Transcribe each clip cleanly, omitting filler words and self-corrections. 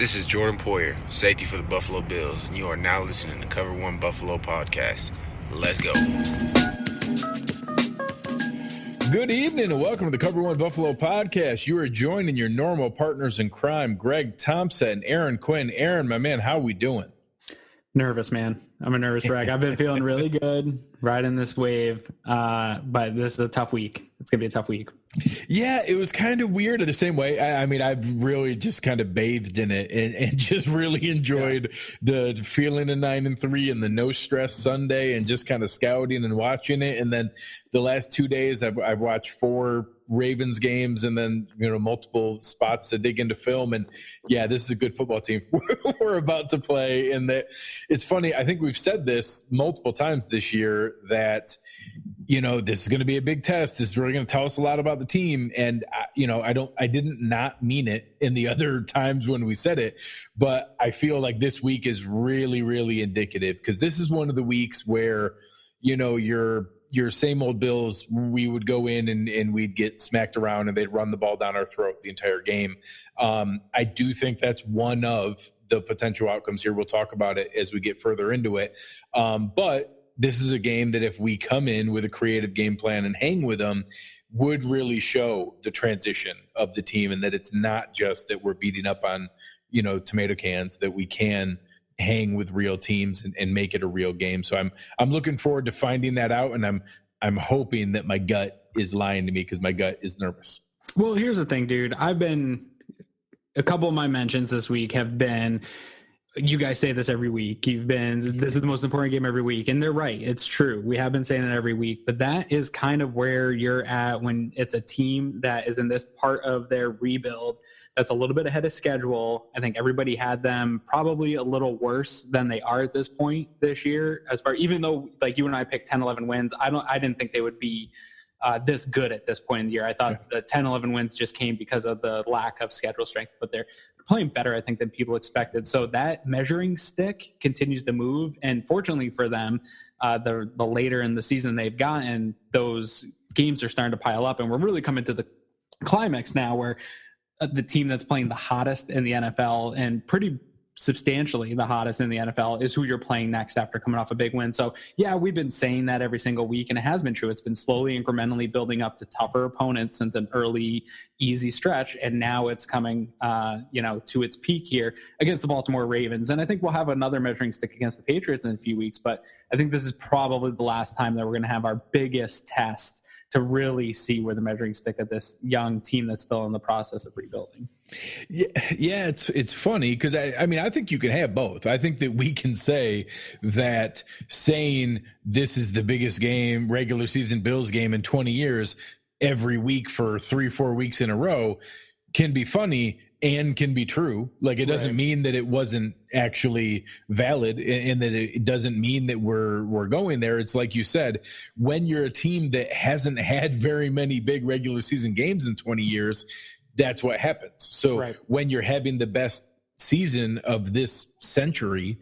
This is Jordan Poyer, safety for the Buffalo Bills, and you are now listening to Cover One Buffalo Podcast. Let's go. Good evening and welcome to the Cover One Buffalo Podcast. You are joining your normal partners in crime, Greg Thompson and Aaron Quinn. Aaron, my man, how we doing? Nervous, man. I'm a nervous wreck. I've been feeling really good riding this wave, but this is a tough week. It's going to be a tough week. Yeah, it was kind of weird in the same way. I mean, I've really just kind of bathed in it and just really enjoyed the feeling of 9-3 and the no stress Sunday and just kind of scouting and watching it. And then the last 2 days, I've watched 4 Ravens games and then, multiple spots to dig into film. And yeah, this is a good football team we're about to play. And that it's funny. I think we've said this multiple times this year that, this is going to be a big test. This is really going to tell us a lot about the team. And, I didn't not mean it in the other times when we said it, but I feel like this week is really, really indicative because this is one of the weeks where, your same old Bills, we would go in and we'd get smacked around and they'd run the ball down our throat the entire game. I do think that's one of the potential outcomes here. We'll talk about it as we get further into it. But this is a game that if we come in with a creative game plan and hang with them, would really show the transition of the team and that it's not just that we're beating up on, tomato cans, that we can hang with real teams and make it a real game. So I'm looking forward to finding that out, and I'm hoping that my gut is lying to me because my gut is nervous. Well, here's the thing, dude. A couple of my mentions this week have been, you guys say this every week. This is the most important game every week. And they're right. It's true. We have been saying it every week, but that is kind of where you're at when it's a team that is in this part of their rebuild that's a little bit ahead of schedule. I think everybody had them probably a little worse than they are at this point this year. Even though like you and I picked 10, 11 wins, I didn't think they would be this good at this point in the year. I thought the 10, 11 wins just came because of the lack of schedule strength, but they're playing better, I think, than people expected. So that measuring stick continues to move. And fortunately for them, the later in the season they've gotten, those games are starting to pile up. And we're really coming to the climax now where the team that's playing the hottest in the NFL and pretty substantially the hottest in the NFL is who you're playing next after coming off a big win. So yeah, we've been saying that every single week and it has been true. It's been slowly incrementally building up to tougher opponents since an early easy stretch. And now it's coming, to its peak here against the Baltimore Ravens. And I think we'll have another measuring stick against the Patriots in a few weeks, but I think this is probably the last time that we're going to have our biggest test to really see where the measuring stick of this young team that's still in the process of rebuilding. Yeah, it's funny because I think you can have both. I think that we can say that saying this is the biggest game, regular season Bills game in 20 years, every week for 3-4 weeks in a row can be funny and can be true. Like it doesn't mean that it wasn't actually valid and that it doesn't mean that we're going there. It's like you said, when you're a team that hasn't had very many big regular season games in 20 years, that's what happens. So when you're having the best season of this century,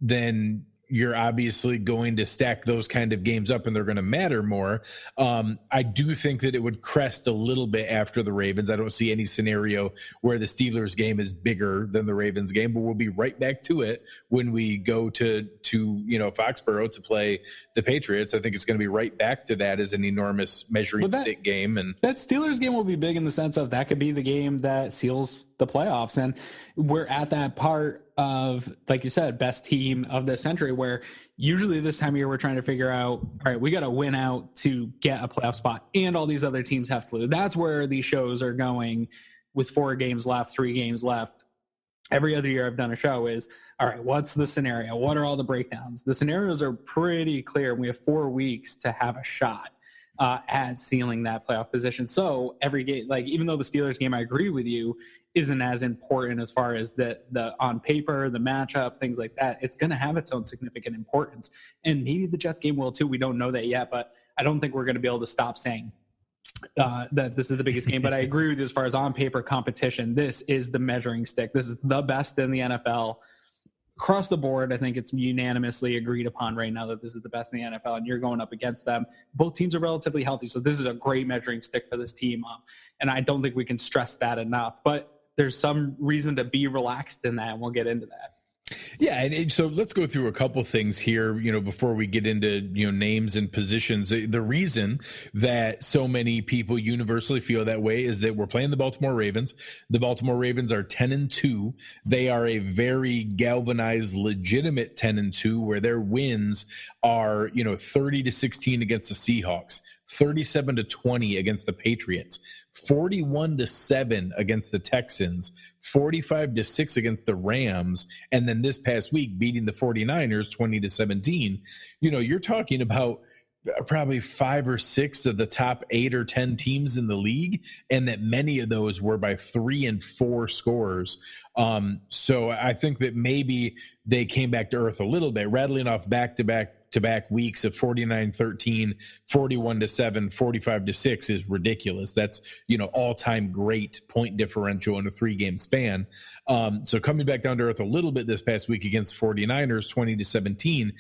then you're obviously going to stack those kind of games up and they're going to matter more. I do think that it would crest a little bit after the Ravens. I don't see any scenario where the Steelers game is bigger than the Ravens game, but we'll be right back to it when we go to Foxborough to play the Patriots. I think it's going to be right back to that as an enormous measuring stick game. And that Steelers game will be big in the sense of that could be the game that seals the playoffs. And we're at that part of, like you said, best team of the century, where usually this time of year we're trying to figure out, all right, we got to win out to get a playoff spot and all these other teams have to lose. That's where these shows are going with 4 games left, 3 games left. Every other year I've done a show is, all right, what's the scenario? What are all the breakdowns? The scenarios are pretty clear. We have 4 weeks to have a shot at sealing that playoff position. So every game, like even though the Steelers game, I agree with you, isn't as important as far as the on paper, the matchup, things like that, it's going to have its own significant importance. And maybe the Jets game will too. We don't know that yet, but I don't think we're going to be able to stop saying that this is the biggest game. But I agree with you as far as on paper competition. This is the measuring stick. This is the best in the NFL. Across the board, I think it's unanimously agreed upon right now that this is the best in the NFL, and you're going up against them. Both teams are relatively healthy, so this is a great measuring stick for this team, and I don't think we can stress that enough. But there's some reason to be relaxed in that, and we'll get into that. Yeah, and so let's go through a couple things here, before we get into, names and positions. The reason that so many people universally feel that way is that we're playing the Baltimore Ravens. The Baltimore Ravens are 10-2. They are a very galvanized, legitimate 10-2, where their wins are, 30-16 against the Seahawks, 37-20 against the Patriots, 41-7 against the Texans, 45-6 against the Rams, and then this past week beating the 49ers 20-17. You're talking about probably 5 or 6 of the top 8 or 10 teams in the league, and that many of those were by 3 and 4 scores. So I think that maybe they came back to earth a little bit, rattling off back-to-back weeks of 49-13, 41-7, 45-6 is ridiculous. That's, all-time great point differential in a 3-game span. So coming back down to earth a little bit this past week against 49ers, 20-17,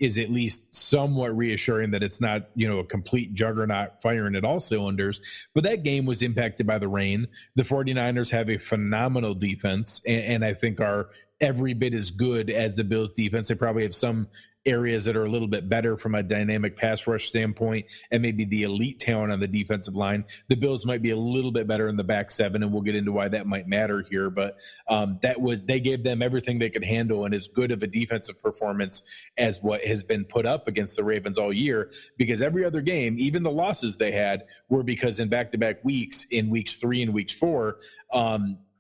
is at least somewhat reassuring that it's not, a complete juggernaut firing at all cylinders. But that game was impacted by the rain. The 49ers have a phenomenal defense, and I think are every bit as good as the Bills defense. They probably have some areas that are a little bit better from a dynamic pass rush standpoint, and maybe the elite talent on the defensive line. The Bills might be a little bit better in the back seven, and we'll get into why that might matter here. But they gave them everything they could handle, and as good of a defensive performance as what has been put up against the Ravens all year, because every other game, even the losses they had, were because in back-to-back weeks, in weeks 3 and weeks 4,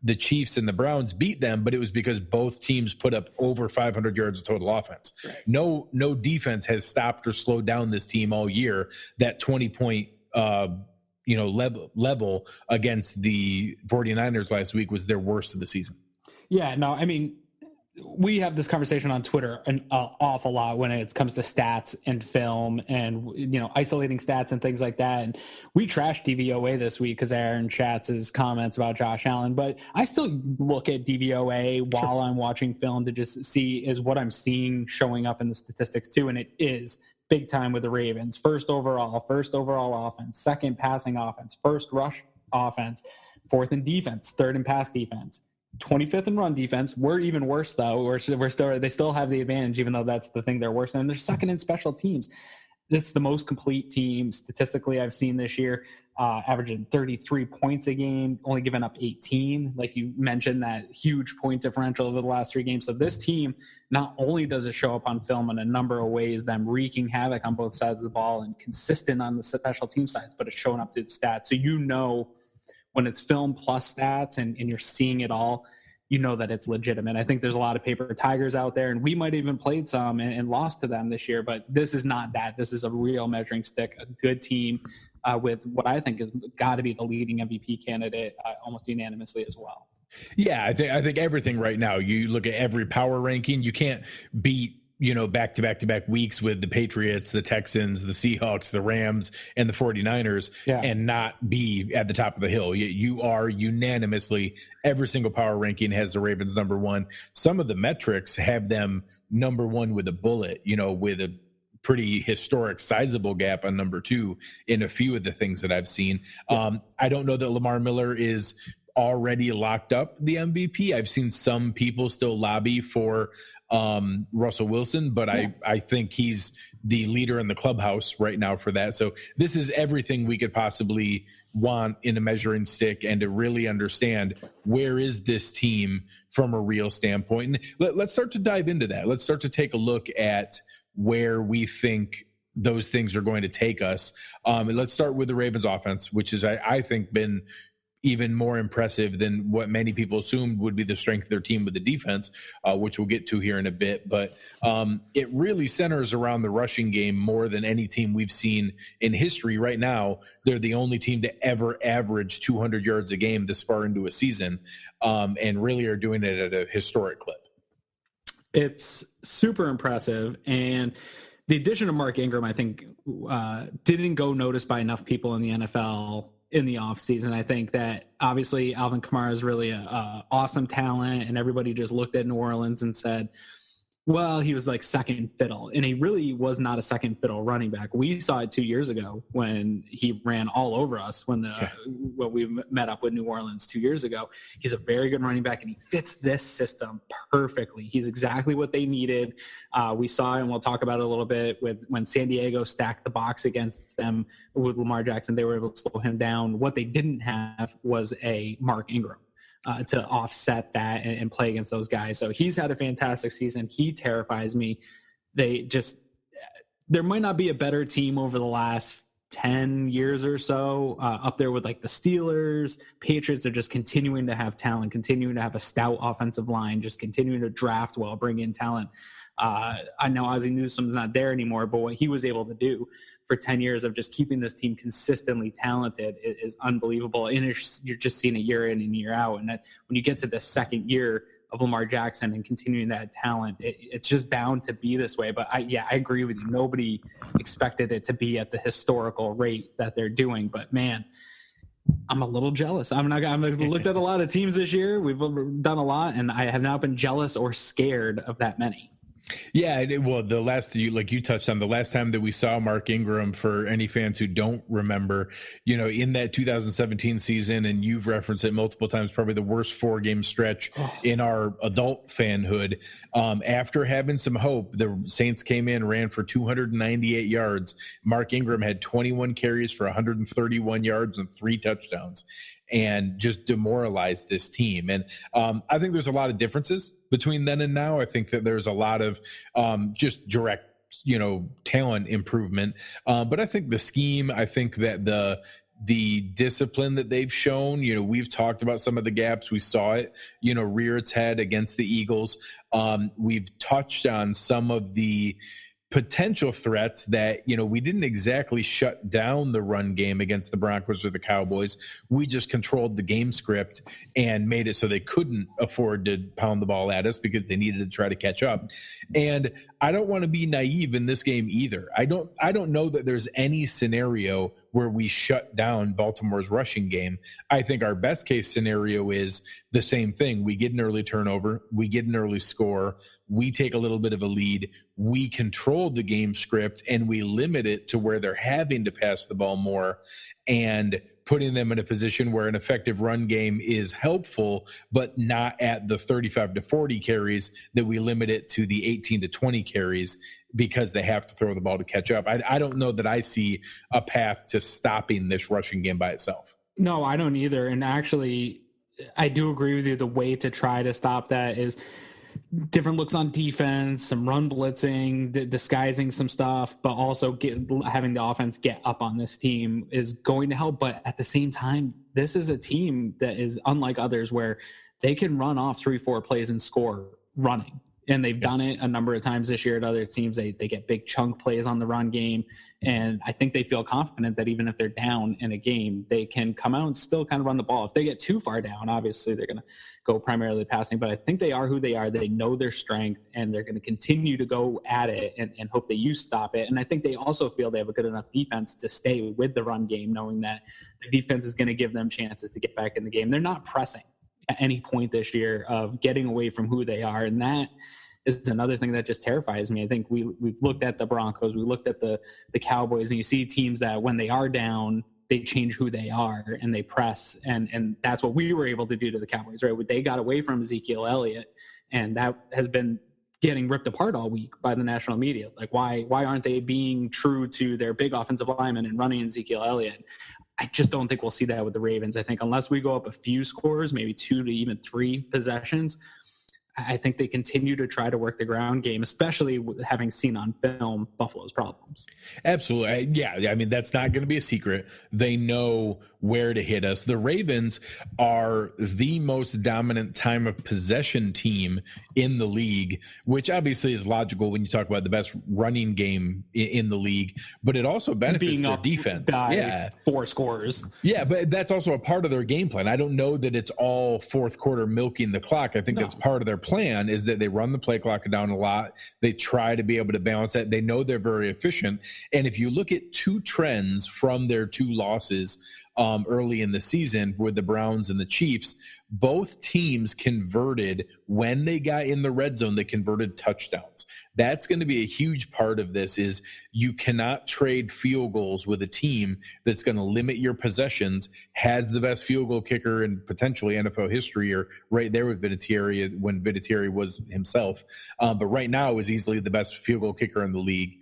the Chiefs and the Browns beat them, but it was because both teams put up over 500 yards of total offense. Right. No defense has stopped or slowed down this team all year. That 20-point level against the 49ers last week was their worst of the season. Yeah, no, I mean, we have this conversation on Twitter an awful lot when it comes to stats and film and, isolating stats and things like that. And we trashed DVOA this week because Aaron chats his comments about Josh Allen, but I still look at DVOA while I'm watching film to just see is what I'm seeing showing up in the statistics too. And it is big time with the Ravens. First overall offense, second passing offense, first rush offense, fourth in defense, third in pass defense. 25th in run defense. We're even worse though. They still have the advantage, even though that's the thing they're worse in. They're second in special teams. It's the most complete team statistically I've seen this year, averaging 33 points a game, only giving up 18. Like you mentioned, that huge point differential over the last 3 games. So this team, not only does it show up on film in a number of ways, them wreaking havoc on both sides of the ball and consistent on the special team sides, but it's showing up through the stats. So when it's film plus stats and you're seeing it all, that it's legitimate. I think there's a lot of paper tigers out there, and we might even played some and lost to them this year, but this is not that. This is a real measuring stick, a good team with what I think has got to be the leading MVP candidate almost unanimously as well. Yeah, I think everything right now, you look at every power ranking, you can't beat back-to-back weeks with the Patriots, the Texans, the Seahawks, the Rams, and the 49ers, and not be at the top of the hill. You are unanimously, every single power ranking has the Ravens number 1. Some of the metrics have them number 1 with a bullet, with a pretty historic, sizable gap on number 2 in a few of the things that I've seen. I don't know that Lamar Miller is already locked up the MVP. I've seen some people still lobby for Russell Wilson, but I think he's the leader in the clubhouse right now for that. So this is everything we could possibly want in a measuring stick, and to really understand where is this team from a real standpoint. And let's start to dive into that. Let's start to take a look at where we think those things are going to take us. And let's start with the Ravens offense, which is, I think, been even more impressive than what many people assumed would be the strength of their team with the defense, which we'll get to here in a bit. But it really centers around the rushing game more than any team we've seen in history. Right now, they're the only team to ever average 200 yards a game this far into a season, and really are doing it at a historic clip. It's super impressive. And the addition of Mark Ingram, I think, didn't go noticed by enough people in the NFL in the offseason. I think that obviously Alvin Kamara is really a awesome talent, and everybody just looked at New Orleans and said, Well, he was like second fiddle, and he really was not a second fiddle running back. We saw it 2 years ago when he ran all over us when we met up with New Orleans 2 years ago. He's a very good running back, and he fits this system perfectly. He's exactly what they needed. We saw, and we'll talk about it a little bit, with when San Diego stacked the box against them with Lamar Jackson, they were able to slow him down. What they didn't have was a Mark Ingram to offset that and play against those guys. So he's had a fantastic season. He terrifies me. There might not be a better team over the last 10 years or so, up there with like the Steelers. Patriots are just continuing to have talent, continuing to have a stout offensive line, just continuing to draft well, bring in talent. I know Ozzie Newsome's not there anymore, but what he was able to do for 10 years of just keeping this team consistently talented is unbelievable. And you're just seeing it year in and year out. And that when you get to the second year of Lamar Jackson and continuing that talent, it's just bound to be this way. But I agree with you. Nobody expected it to be at the historical rate that they're doing. But man, I'm a little jealous. I've looked at a lot of teams this year. We've done a lot, and I have not been jealous or scared of that many. Yeah, well, you touched on the last time that we saw Mark Ingram, for any fans who don't remember, in that 2017 season, and you've referenced it multiple times, probably the worst 4-game stretch in our adult fanhood. After having some hope, the Saints came in, ran for 298 yards. Mark Ingram had 21 carries for 131 yards and 3 touchdowns, and just demoralized this team. And I think there's a lot of differences between then and now. I think that there's a lot of just direct, talent improvement. But I think the scheme, I think that the discipline that they've shown, we've talked about some of the gaps. We saw it, rear its head against the Eagles. We've touched on some of the potential threats that, we didn't exactly shut down the run game against the Broncos or the Cowboys. We just controlled the game script and made it so they couldn't afford to pound the ball at us because they needed to try to catch up. And I don't want to be naive in this game either. I don't know that there's any scenario where we shut down Baltimore's rushing game. I think our best case scenario is the same thing. We get an early turnover, we get an early score, we take a little bit of a lead, we control the game script, and we limit it to where they're having to pass the ball more, and putting them in a position where an effective run game is helpful, but not at the 35 to 40 carries, that we limit it to the 18 to 20 carries because they have to throw the ball to catch up. I don't know that I see a path to stopping this rushing game by itself. No, I don't either. And actually, I do agree with you. The way to try to stop that is different looks on defense, some run blitzing, disguising some stuff, but also having the offense get up on this team is going to help. But at the same time, this is a team that is unlike others where they can run off 3-4 plays and score running. And they've done it a number of times this year at other teams. They get big chunk plays on the run game. And I think they feel confident that even if they're down in a game, they can come out and still kind of run the ball. If they get too far down, obviously they're going to go primarily passing. But I think they are who they are. They know their strength, and they're going to continue to go at it and hope that you stop it. And I think they also feel they have a good enough defense to stay with the run game, knowing that the defense is going to give them chances to get back in the game. They're not pressing at any point this year of getting away from who they are. And that is another thing that just terrifies me. I think we've looked at the Broncos, we looked at the Cowboys, and you see teams that when they are down, they change who they are and they press. And that's what we were able to do to the Cowboys, right? They got away from Ezekiel Elliott, and that has been getting ripped apart all week by the national media. Like, why aren't they being true to their big offensive lineman and running Ezekiel Elliott? I just don't think we'll see that with the Ravens. I think unless we go up a few scores, maybe 2 to even 3 possessions, I think they continue to try to work the ground game, especially having seen on film Buffalo's problems. Absolutely. Yeah. I mean, that's not going to be a secret. They know where to hit us. The Ravens are the most dominant time of possession team in the league, which obviously is logical when you talk about the best running game in the league, but it also benefits their defense. By 4 scores. Yeah, but that's also a part of their game plan. I don't know that it's all fourth quarter milking the clock. I think that's part of their plan, is that they run the play clock down a lot. They try to be able to balance that. They know they're very efficient. And if you look at 2 trends from their 2 losses, early in the season with the Browns and the Chiefs. Both teams converted when they got in the red zone, they converted touchdowns. That's going to be a huge part of this. Is you cannot trade field goals with a team that's going to limit your possessions, has the best field goal kicker in potentially NFL history, or right there with Vinatieri when Vinatieri was himself. But right now is easily the best field goal kicker in the league,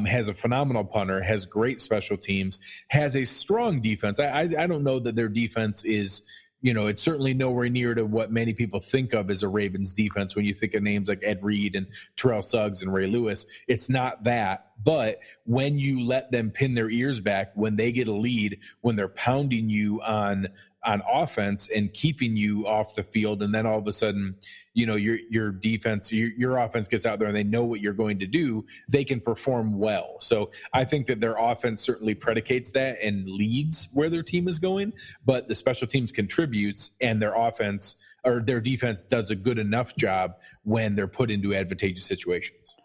has a phenomenal punter, has great special teams, has a strong defense. I don't know that their defense is, it's certainly nowhere near to what many people think of as a Ravens defense when you think of names like Ed Reed and Terrell Suggs and Ray Lewis. It's not that. But when you let them pin their ears back, when they get a lead, when they're pounding you on offense and keeping you off the field, and then all of a sudden, your defense, your offense gets out there and they know what you're going to do, they can perform well. So I think that their offense certainly predicates that and leads where their team is going, but the special teams contributes, and their offense or their defense does a good enough job when they're put into advantageous situations.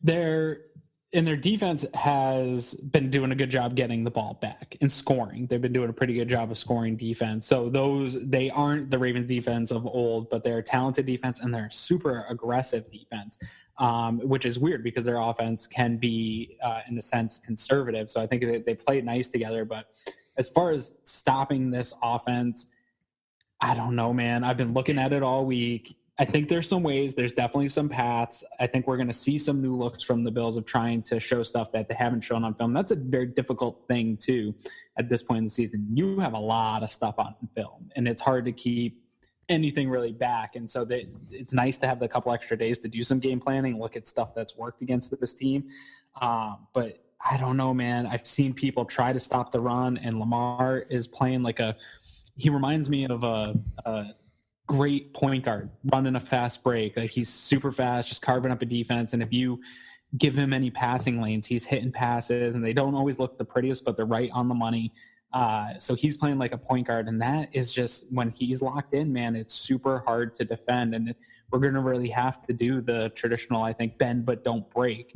Their defense has been doing a good job getting the ball back and scoring. They've been doing a pretty good job of scoring defense. So they aren't the Ravens defense of old, but they're a talented defense, and they're super aggressive defense, which is weird because their offense can be, in a sense, conservative. So I think they play nice together. But as far as stopping this offense, I don't know, man. I've been looking at it all week. I think there's some ways. There's definitely some paths. I think we're going to see some new looks from the Bills of trying to show stuff that they haven't shown on film. That's a very difficult thing, too, at this point in the season. You have a lot of stuff on film, and it's hard to keep anything really back. And so it's nice to have the couple extra days to do some game planning, look at stuff that's worked against this team. But I don't know, man. I've seen people try to stop the run, and Lamar is playing he reminds me of a great point guard running a fast break. Like, he's super fast, just carving up a defense. And if you give him any passing lanes, he's hitting passes, and they don't always look the prettiest, but they're right on the money. So he's playing like a point guard, and that is just, when he's locked in, man, it's super hard to defend. And we're going to really have to do the traditional, I think, bend but don't break,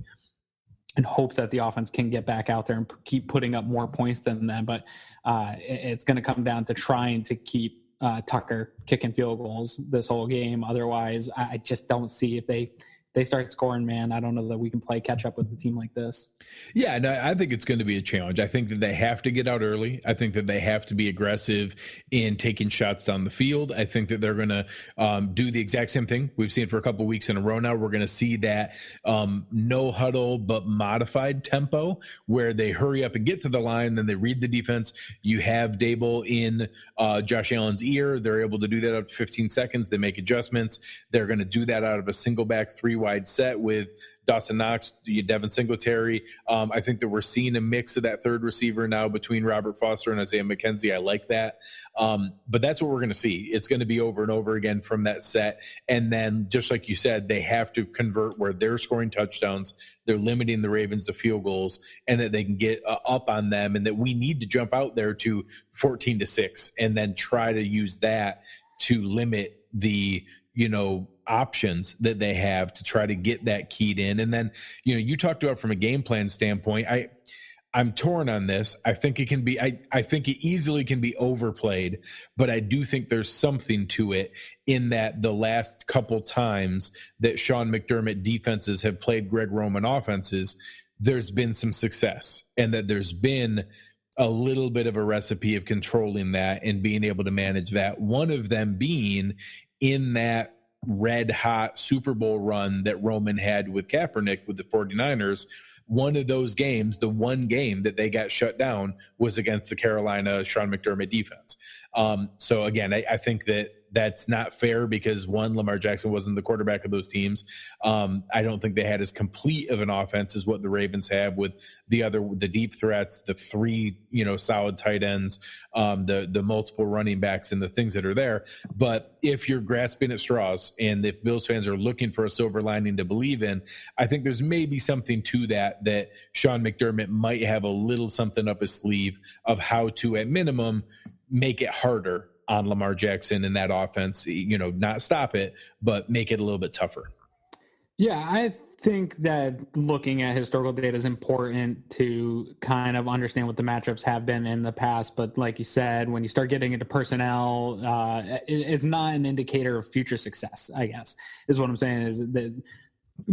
and hope that the offense can get back out there and keep putting up more points than them. But it's going to come down to trying to keep Tucker kicking field goals this whole game. Otherwise, I just don't see if they start scoring, man. I don't know that we can play catch up with a team like this. Yeah, and I think it's going to be a challenge. I think that they have to get out early. I think that they have to be aggressive in taking shots down the field. I think that they're going to do the exact same thing we've seen for a couple of weeks in a row now. We're going to see that no huddle but modified tempo, where they hurry up and get to the line, then they read the defense. You have Dable in Josh Allen's ear. They're able to do that up to 15 seconds. They make adjustments. They're going to do that out of a single back 3-wide set with Dawson Knox, Devin Singletary. I think that we're seeing a mix of that third receiver now between Robert Foster and Isaiah McKenzie. I like that. But that's what we're going to see. It's going to be over and over again from that set. And then, just like you said, they have to convert where they're scoring touchdowns. They're limiting the Ravens to field goals, and that they can get up on them, and that we need to jump out there to 14-6 and then try to use that to limit the, options that they have to try to get that keyed in. And then, you talked about from a game plan standpoint, I'm torn on this. I think it can be, I think it easily can be overplayed, but I do think there's something to it in that the last couple times that Sean McDermott defenses have played Greg Roman offenses, there's been some success, and that there's been a little bit of a recipe of controlling that and being able to manage that. One of them being in that red hot Super Bowl run that Roman had with Kaepernick with the 49ers. One of those games, the one game that they got shut down, was against the Carolina Sean McDermott defense. So again, I think that that's not fair because, one, Lamar Jackson wasn't the quarterback of those teams. I don't think they had as complete of an offense as what the Ravens have with the deep threats, the three, solid tight ends, the multiple running backs, and the things that are there. But if you're grasping at straws, and if Bills fans are looking for a silver lining to believe in, I think there's maybe something to that Sean McDermott might have a little something up his sleeve of how to, at minimum, make it harder on Lamar Jackson in that offense, not stop it, but make it a little bit tougher. Yeah, I think that looking at historical data is important to kind of understand what the matchups have been in the past. But like you said, when you start getting into personnel, it's not an indicator of future success, I guess, is what I'm saying. Is that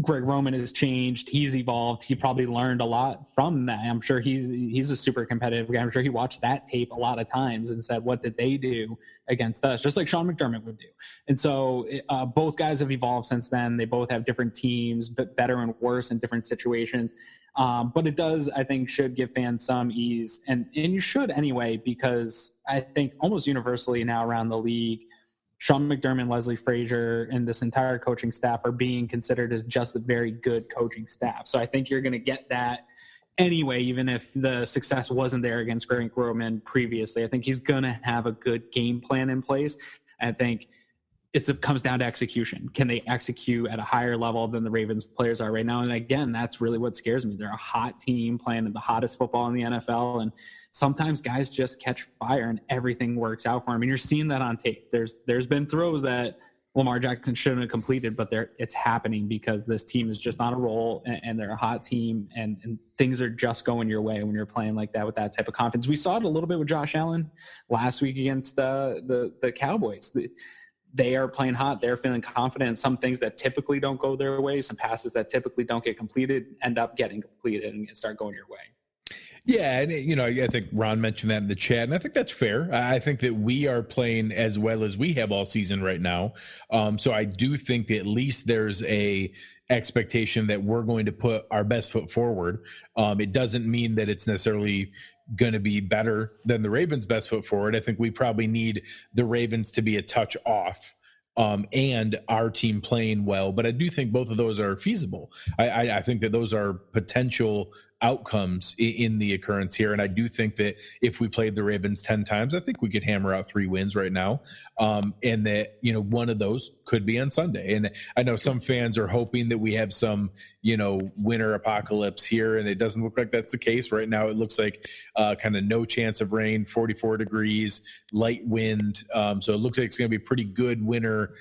Greg Roman has changed. He's evolved. He probably learned a lot from that. I'm sure he's a super competitive guy. I'm sure he watched that tape a lot of times and said, what did they do against us? Just like Sean McDermott would do. And so both guys have evolved since then. They both have different teams, but better and worse in different situations. But it does, I think, should give fans some ease. And you should anyway, because I think almost universally now around the league, Sean McDermott, Leslie Frazier, and this entire coaching staff are being considered as just a very good coaching staff. So I think you're going to get that anyway, even if the success wasn't there against Greg Roman previously. I think he's going to have a good game plan in place. I think it comes down to execution. Can they execute at a higher level than the Ravens players are right now? And again, that's really what scares me. They're a hot team playing the hottest football in the NFL. And sometimes guys just catch fire and everything works out for them. And you're seeing that on tape. There's been throws that Lamar Jackson shouldn't have completed, but it's happening because this team is just on a roll and they're a hot team and things are just going your way when you're playing like that with that type of confidence. We saw it a little bit with Josh Allen last week against the Cowboys. They are playing hot. They're feeling confident. Some things that typically don't go their way, some passes that typically don't get completed, end up getting completed and start going your way. Yeah, and I think Ron mentioned that in the chat, and I think that's fair. I think that we are playing as well as we have all season right now. So I do think that at least there's a expectation that we're going to put our best foot forward. It doesn't mean that it's necessarily going to be better than the Ravens' best foot forward. I think we probably need the Ravens to be a touch off. And our team playing well, but I do think both of those are feasible. I think that those are potential outcomes in the occurrence here, and I do think that if we played the Ravens 10 times, I think we could hammer out 3 wins right now, and that one of those could be on Sunday. And I know some fans are hoping that we have some winter apocalypse here, and it doesn't look like that's the case right now. It looks like kind of no chance of rain, 44 degrees, light wind, so it looks like it's going to be pretty good winter,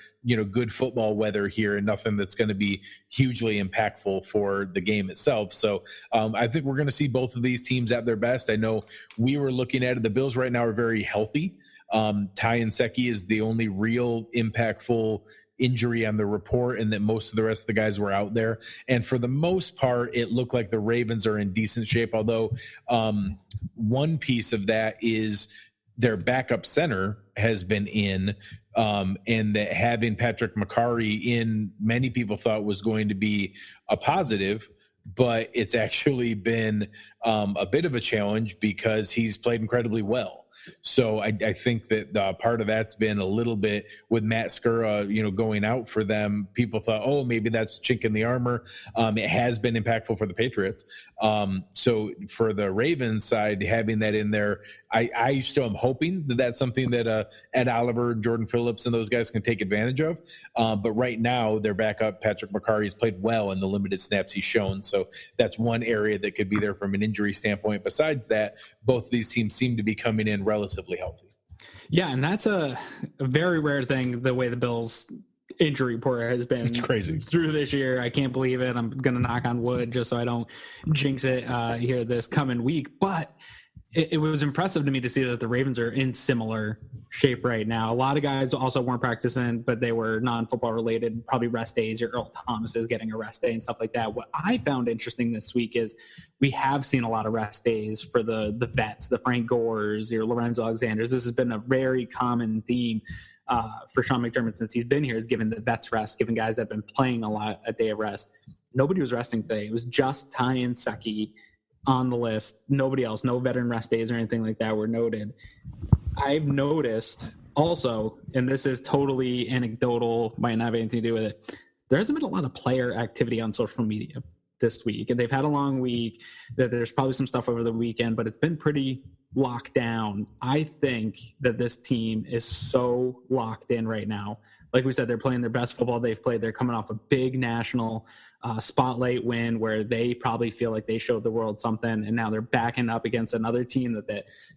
good football weather here, and nothing that's going to be hugely impactful for the game itself. So I think we're going to see both of these teams at their best. I know we were looking at it. The Bills right now are very healthy. Ty Nsekhe is the only real impactful injury on the report, and that most of the rest of the guys were out there. And for the most part, it looked like the Ravens are in decent shape, although one piece of that is their backup center has been in, and that having Patrick McCarry in, many people thought was going to be a positive, but it's actually been a bit of a challenge because he's played incredibly well. So I think that part of that's been a little bit with Matt Skura, going out for them. People thought, oh, maybe that's a chink in the armor. It has been impactful for the Patriots. So for the Ravens side, having that in there, I still am hoping that that's something that Ed Oliver, Jordan Phillips, and those guys can take advantage of. But right now, their backup, Patrick McCarry, has played well in the limited snaps he's shown. So that's one area that could be there from an injury standpoint. Besides that, both of these teams seem to be coming in relatively healthy. Yeah, and that's a very rare thing, the way the Bills injury report has been. It's crazy through this year. I can't believe it. I'm going to knock on wood just so I don't jinx it here this coming week. But it was impressive to me to see that the Ravens are in similar shape right now. A lot of guys also weren't practicing, but they were non-football related, probably rest days. Your Earl Thomas is getting a rest day and stuff like that. What I found interesting this week is we have seen a lot of rest days for the vets, the Frank Gores, your Lorenzo Alexanders. This has been a very common theme for Sean McDermott since he's been here, is giving the vets rest, giving guys that have been playing a lot a day of rest. Nobody was resting today. It was just Ty Nsekhe on the list. Nobody else, no veteran rest days or anything like that were noted. I've noticed also, and this is totally anecdotal, might not have anything to do with it, there hasn't been a lot of player activity on social media this week, and they've had a long week. That there's probably some stuff over the weekend, but it's been pretty locked down. I think that this team is so locked in right now. Like we said, they're playing their best football they've played. They're coming off a big national spotlight win where they probably feel like they showed the world something, and now they're backing up against another team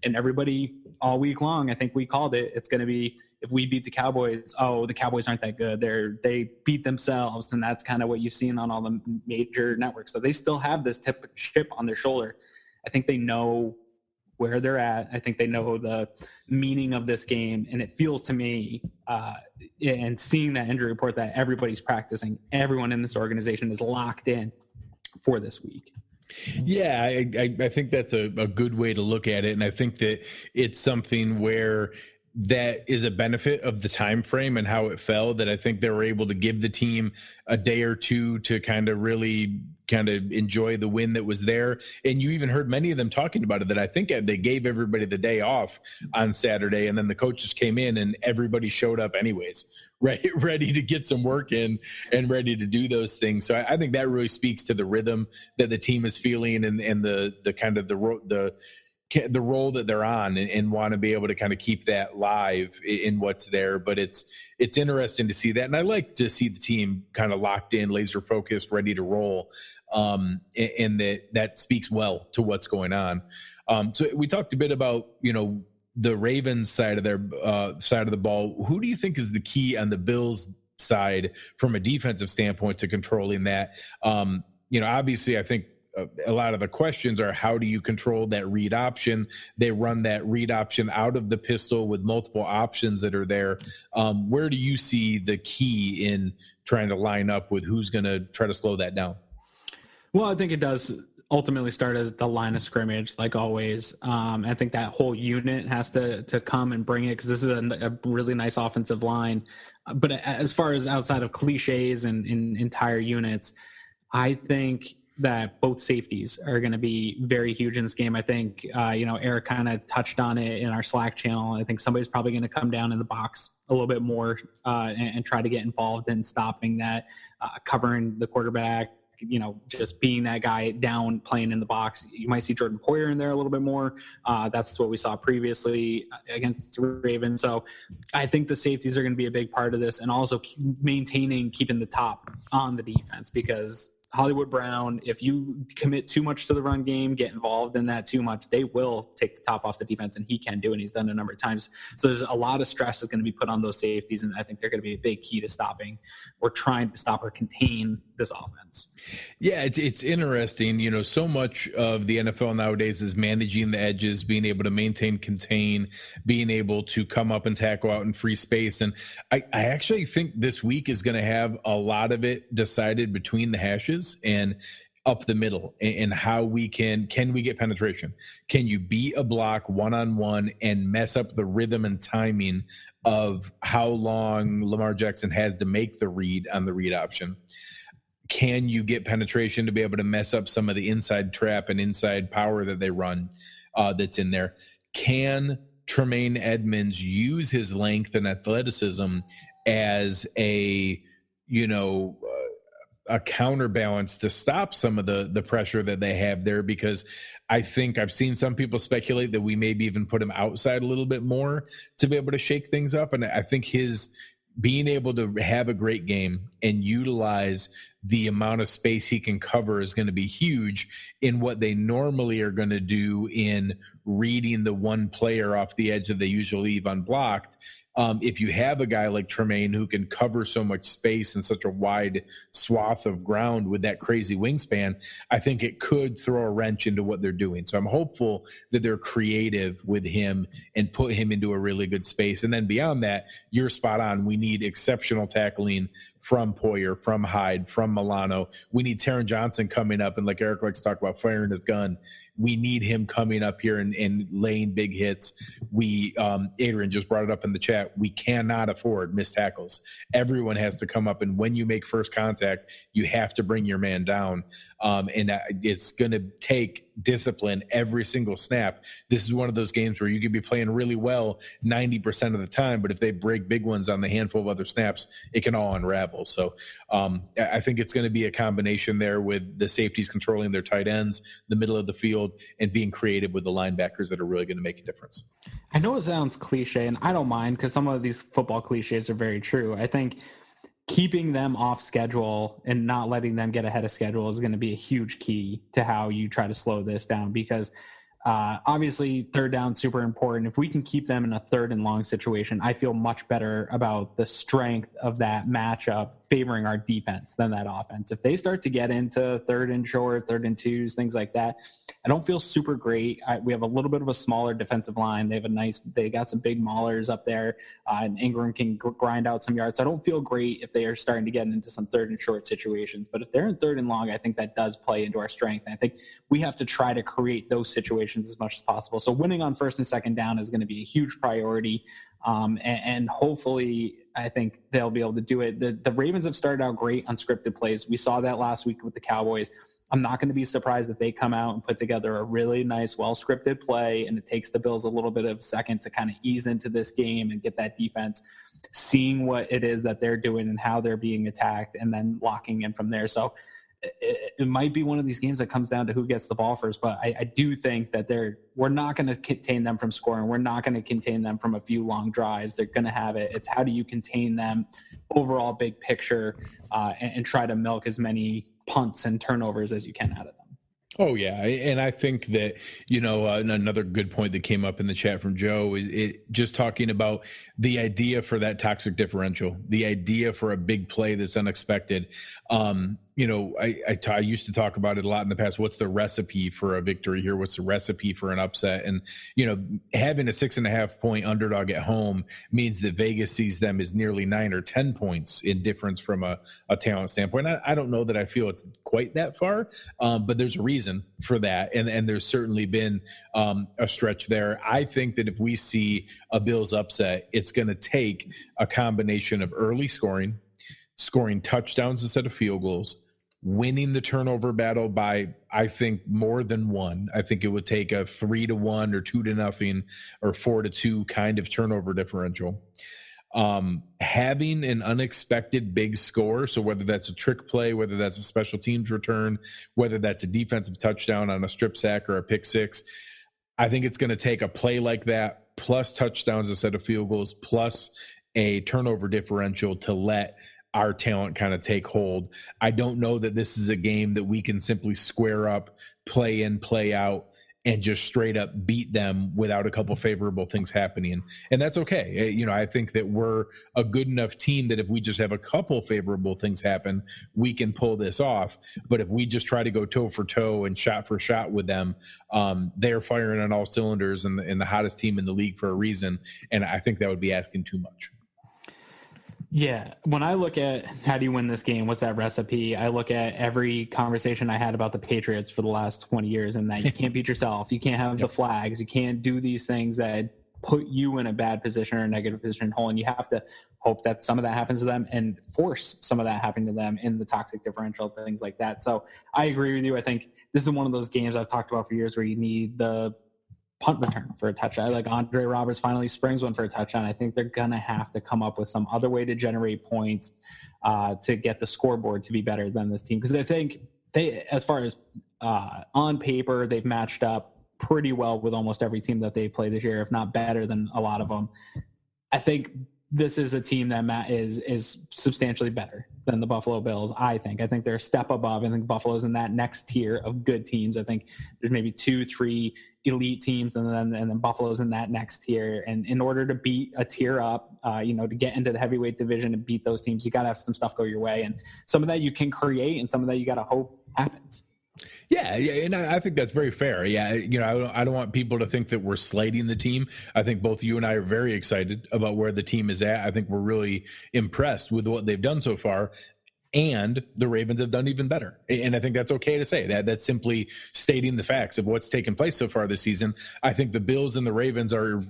and everybody all week long, I think we called it, it's going to be, if we beat the Cowboys, the Cowboys aren't that good. They beat themselves, and that's kind of what you've seen on all the major networks. So they still have this chip on their shoulder. I think they know where they're at. I think they know the meaning of this game, and it feels to me, and seeing that injury report, that everybody's practicing, everyone in this organization is locked in for this week. Yeah, I think that's a good way to look at it, and I think that it's something where that is a benefit of the time frame and how it fell, that I think they were able to give the team a day or two to kind of really kind of enjoy the win that was there. And you even heard many of them talking about it, that I think they gave everybody the day off on Saturday, and then the coaches came in and everybody showed up anyways, ready to get some work in and ready to do those things. So I think that really speaks to the rhythm that the team is feeling, and the kind of the role that they're on, and want to be able to kind of keep that live in what's there. But it's interesting to see that. And I like to see the team kind of locked in, laser focused, ready to roll. And that speaks well to what's going on. So we talked a bit about, the Ravens side of their side of the ball. Who do you think is the key on the Bills side from a defensive standpoint to controlling that? Obviously I think a lot of the questions are, how do you control that read option? They run that read option out of the pistol with multiple options that are there. Where do you see the key in trying to line up with who's going to try to slow that down? Well, I think it does ultimately start as the line of scrimmage, like always. I think that whole unit has to come and bring it, because this is a really nice offensive line. But as far as outside of cliches and entire units, I think that both safeties are going to be very huge in this game. I think, Eric kind of touched on it in our Slack channel. I think somebody's probably going to come down in the box a little bit more and try to get involved in stopping that, covering the quarterback, just being that guy down, playing in the box. You might see Jordan Poyer in there a little bit more. That's what we saw previously against the Ravens. So I think the safeties are going to be a big part of this, and also keeping the top on the defense, because Hollywood Brown, if you commit too much to the run game, get involved in that too much, they will take the top off the defense, and he can do it. And he's done it a number of times. So there's a lot of stress that's going to be put on those safeties, and I think they're going to be a big key to stopping or trying to stop or contain this offense. Yeah, it's interesting. So much of the NFL nowadays is managing the edges, being able to maintain, contain, being able to come up and tackle out in free space. And I actually think this week is going to have a lot of it decided between the hashes and up the middle, and how we can we get penetration? Can you beat a block one-on-one and mess up the rhythm and timing of how long Lamar Jackson has to make the read on the read option? Can you get penetration to be able to mess up some of the inside trap and inside power that they run that's in there? Can Tremaine Edmonds use his length and athleticism as a counterbalance to stop some of the pressure that they have there? Because I think I've seen some people speculate that we maybe even put him outside a little bit more to be able to shake things up. And I think his being able to have a great game and utilize the amount of space he can cover is going to be huge in what they normally are going to do in reading the one player off the edge that they usually leave unblocked. If you have a guy like Tremaine who can cover so much space in such a wide swath of ground with that crazy wingspan, I think it could throw a wrench into what they're doing. So I'm hopeful that they're creative with him and put him into a really good space. And then beyond that, you're spot on. We need exceptional tackling from Poyer, from Hyde, from Milano. We need Taron Johnson coming up, and like Eric likes to talk about, firing his gun. We need him coming up here and laying big hits. Adrian just brought it up in the chat. We cannot afford missed tackles. Everyone has to come up, and when you make first contact, you have to bring your man down. And it's going to take discipline every single snap, this is one of those games where you could be playing really well 90% of the time, but if they break big ones on the handful of other snaps, it can all unravel. So I think it's going to be a combination there with the safeties controlling their tight ends, the middle of the field, and being creative with the linebackers that are really going to make a difference. I know it sounds cliche, and I don't mind because some of these football cliches are very true. I think keeping them off schedule and not letting them get ahead of schedule is going to be a huge key to how you try to slow this down, because obviously third down super important. If we can keep them in a third and long situation, I feel much better about the strength of that matchup favoring our defense than that offense. If they start to get into third and short, third and twos, things like that, I don't feel super great. We have a little bit of a smaller defensive line. They got some big maulers up there, and Ingram can grind out some yards. So I don't feel great if they are starting to get into some third and short situations. But if they're in third and long, I think that does play into our strength. And I think we have to try to create those situations as much as possible. So winning on first and second down is going to be a huge priority. And hopefully, I think they'll be able to do it. The Ravens have started out great on scripted plays. We saw that last week with the Cowboys. I'm not going to be surprised if they come out and put together a really nice, well-scripted play, and it takes the Bills a little bit of a second to kind of ease into this game and get that defense seeing what it is that they're doing and how they're being attacked, and then locking in from there. So it might be one of these games that comes down to who gets the ball first, but I do think that we're not going to contain them from scoring. We're not going to contain them from a few long drives. They're going to have it. It's how do you contain them overall big picture, and try to milk as many punts and turnovers as you can out of them. Oh, yeah. And I think that, another good point that came up in the chat from Joe is just talking about the idea for that toxic differential, the idea for a big play that's unexpected. I used to talk about it a lot in the past. What's the recipe for a victory here? What's the recipe for an upset? And, having a 6.5 point underdog at home means that Vegas sees them as nearly 9 or 10 points in difference from a talent standpoint. I don't know that I feel it's quite that far, but there's a reason for that. And there's certainly been a stretch there. I think that if we see a Bills upset, it's going to take a combination of early scoring touchdowns instead of field goals, winning the turnover battle by, I think, more than one. I think it would take a 3-1 or 2-0 or 4-2 kind of turnover differential. Having an unexpected big score, so whether that's a trick play, whether that's a special teams return, whether that's a defensive touchdown on a strip sack or a pick six, I think it's going to take a play like that plus touchdowns instead of field goals plus a turnover differential to let our talent kind of take hold. I don't know that this is a game that we can simply square up, play in, play out, and just straight up beat them without a couple favorable things happening. And that's okay. I think that we're a good enough team that if we just have a couple favorable things happen, we can pull this off. But if we just try to go toe for toe and shot for shot with them, they're firing on all cylinders and the hottest team in the league for a reason. And I think that would be asking too much. Yeah. When I look at how do you win this game, what's that recipe? I look at every conversation I had about the Patriots for the last 20 years and that you can't beat yourself. You can't have the flags. You can't do these things that put you in a bad position or a negative position hole. And you have to hope that some of that happens to them and force some of that happening to them in the toxic differential, things like that. So I agree with you. I think this is one of those games I've talked about for years where you need the punt return for a touchdown. Like Andre Roberts finally springs one for a touchdown. I think they're going to have to come up with some other way to generate points to get the scoreboard to be better than this team. Because I think as far as on paper, they've matched up pretty well with almost every team that they play this year, if not better than a lot of them. I think this is a team that is substantially better than the Buffalo Bills. I think they're a step above. I think Buffalo's in that next tier of good teams. I think there's maybe 2-3 elite teams, and then Buffalo's in that next tier. And in order to beat a tier up, to get into the heavyweight division and beat those teams, you got to have some stuff go your way. And some of that you can create, and some of that you got to hope happens. Yeah, and I think that's very fair. Yeah, I don't want people to think that we're slighting the team. I think both you and I are very excited about where the team is at. I think we're really impressed with what they've done so far, and the Ravens have done even better. And I think that's okay to say that. That's simply stating the facts of what's taken place so far this season. I think the Bills and the Ravens are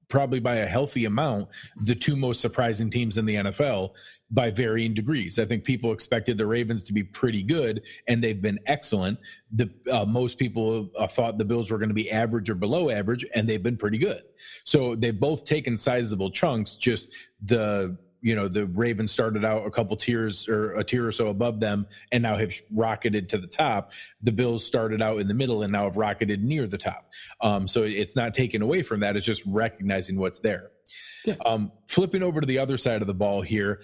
probably by a healthy amount, the two most surprising teams in the NFL by varying degrees. I think people expected the Ravens to be pretty good, and they've been excellent. Most people thought the Bills were going to be average or below average, and they've been pretty good. So they've both taken sizable chunks. Just the Ravens started out a couple tiers or a tier or so above them and now have rocketed to the top. The Bills started out in the middle and now have rocketed near the top. So it's not taken away from that. It's just recognizing what's there. Yeah. Flipping over to the other side of the ball here.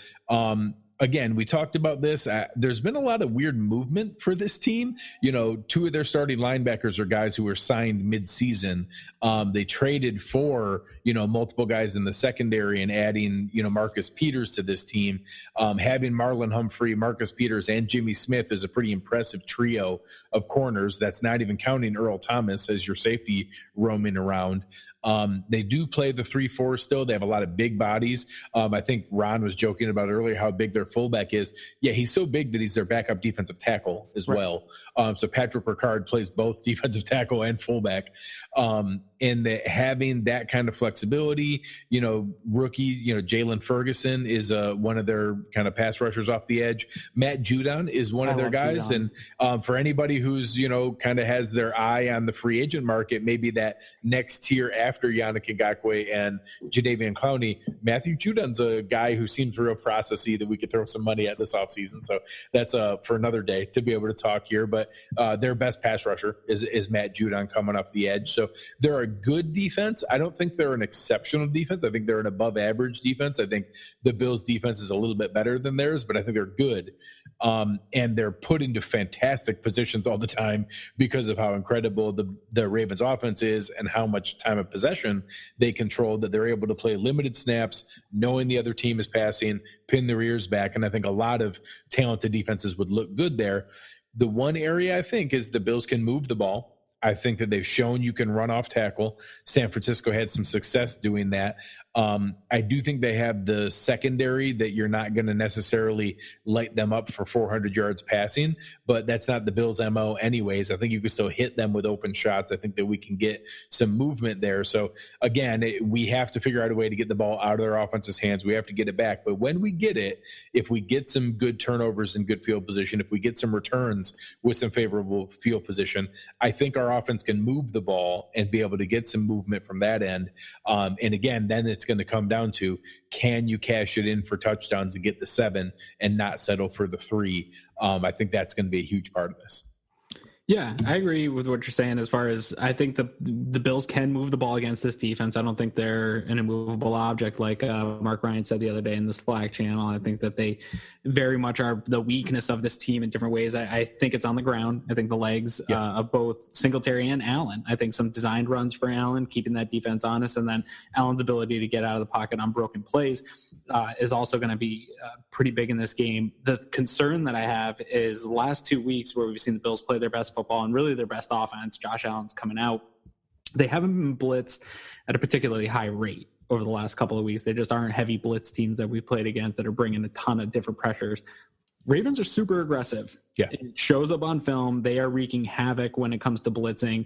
Again, we talked about this. There's been a lot of weird movement for this team. Two of their starting linebackers are guys who were signed mid-season. They traded for, multiple guys in the secondary and adding, Marcus Peters to this team. Having Marlon Humphrey, Marcus Peters, and Jimmy Smith is a pretty impressive trio of corners. That's not even counting Earl Thomas as your safety roaming around. They do play the 3-4 still. They have a lot of big bodies. I think Ron was joking about earlier how big their fullback is. Yeah, he's so big that he's their backup defensive tackle as well. So Patrick Ricard plays both defensive tackle and fullback. And having that kind of flexibility, rookie, Jalen Ferguson is one of their kind of pass rushers off the edge. Matt Judon is one of their guys. Judon. And for anybody who's, kind of has their eye on the free agent market, maybe that next tier after Yannick Ngakoue and Jadeveon Clowney, Matthew Judon's a guy who seems real processy that we could throw some money at this offseason. So that's for another day to be able to talk here. But their best pass rusher is Matt Judon coming off the edge. So they're a good defense. I don't think they're an exceptional defense. I think they're an above average defense. I think the Bills defense is a little bit better than theirs, but I think they're good. And they're put into fantastic positions all the time because of how incredible the Ravens offense is and how much time of possession they control, that they're able to play limited snaps, knowing the other team is passing, pin their ears back. And I think a lot of talented defenses would look good there. The one area I think is the Bills can move the ball. I think that they've shown you can run off tackle. San Francisco had some success doing that. I do think they have the secondary that you're not going to necessarily light them up for 400 yards passing, but that's not the Bills' MO anyways. I think you can still hit them with open shots. I think that we can get some movement there. So, again, we have to figure out a way to get the ball out of their offense's hands. We have to get it back. But when we get it, if we get some good turnovers and good field position, if we get some returns with some favorable field position, I think our offense can move the ball and be able to get some movement from that end. And again, then it's going to come down to, can you cash it in for touchdowns and get the 7 and not settle for the 3? I think that's going to be a huge part of this. Yeah, I agree with what you're saying as far as I think the Bills can move the ball against this defense. I don't think they're an immovable object like Mark Ryan said the other day in the Slack channel. I think that they very much are the weakness of this team in different ways. I think it's on the ground. I think the legs of both Singletary and Allen. I think some designed runs for Allen, keeping that defense honest, and then Allen's ability to get out of the pocket on broken plays is also going to be pretty big in this game. The concern that I have is the last 2 weeks where we've seen the Bills play their best football and really their best offense. Josh Allen's coming out. They haven't been blitzed at a particularly high rate over the last couple of weeks. They just aren't heavy blitz teams that we've played against that are bringing a ton of different pressures. Ravens are super aggressive. Yeah. It shows up on film. They are wreaking havoc when it comes to blitzing.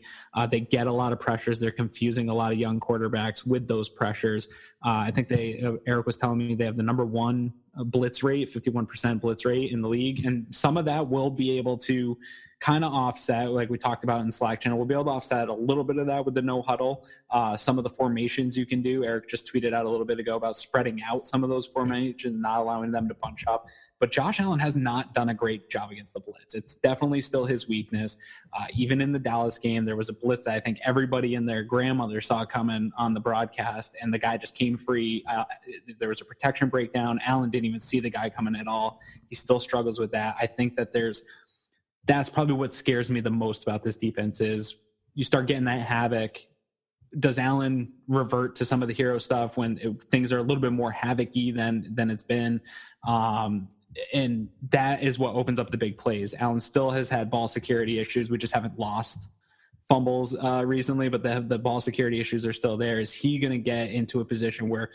They get a lot of pressures. They're confusing a lot of young quarterbacks with those pressures. I think Eric was telling me they have the number 1 blitz rate, 51% blitz rate in the league. And some of that will be able to kind of offset, like we talked about in Slack channel, we'll be able to offset a little bit of that with the no huddle. Some of the formations you can do. Eric just tweeted out a little bit ago about spreading out some of those formations, not allowing them to bunch up. But Josh Allen has not done a great job against the blitz. It's definitely still his weakness. Even in the Dallas game, there was a blitz that I think everybody and their grandmother saw coming on the broadcast, and the guy just came free. There was a protection breakdown. Allen didn't even see the guy coming at all. He still struggles with that. I think that that's probably what scares me the most about this defense is you start getting that havoc. Does Allen revert to some of the hero stuff when things are a little bit more havoc-y than it's been? And that is what opens up the big plays. Allen still has had ball security issues. We just haven't lost fumbles recently, but the ball security issues are still there. Is he going to get into a position where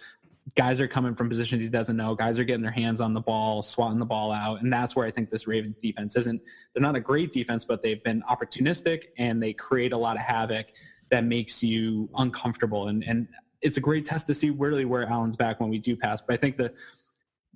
guys are coming from positions he doesn't know, guys are getting their hands on the ball, swatting the ball out? And that's where I think this Ravens defense they're not a great defense, but they've been opportunistic and they create a lot of havoc that makes you uncomfortable. And it's a great test to see really where Allen's back when we do pass. But I think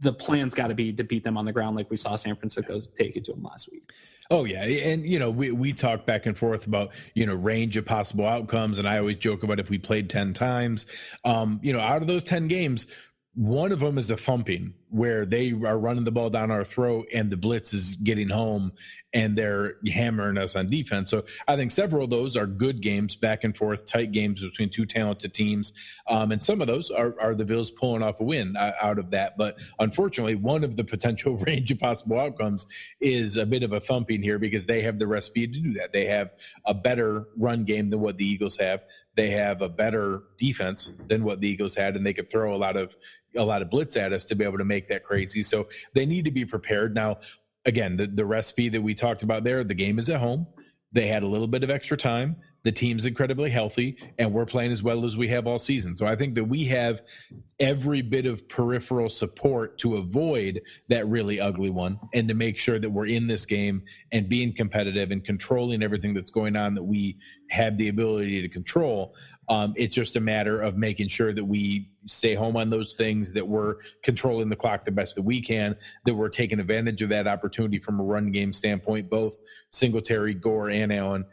the plan's got to be to beat them on the ground like we saw San Francisco take it to them last week. Oh, yeah. And, we talk back and forth about, range of possible outcomes. And I always joke about if we played 10 times, out of those 10 games, one of them is a thumping where they are running the ball down our throat and the blitz is getting home and they're hammering us on defense. So I think several of those are good games, back and forth, tight games between two talented teams. And some of those are the Bills pulling off a win out of that. But unfortunately, one of the potential range of possible outcomes is a bit of a thumping here because they have the recipe to do that. They have a better run game than what the Eagles have. They have a better defense than what the Eagles had, and they could throw a lot of blitz at us to be able to make that crazy. So they need to be prepared. Now, again, the recipe that we talked about there, the game is at home. They had a little bit of extra time. The team's incredibly healthy, and we're playing as well as we have all season. So I think that we have every bit of peripheral support to avoid that really ugly one and to make sure that we're in this game and being competitive and controlling everything that's going on that we have the ability to control. It's just a matter of making sure that we stay home on those things, that we're controlling the clock the best that we can, that we're taking advantage of that opportunity from a run game standpoint, both Singletary, Gore, and Allen,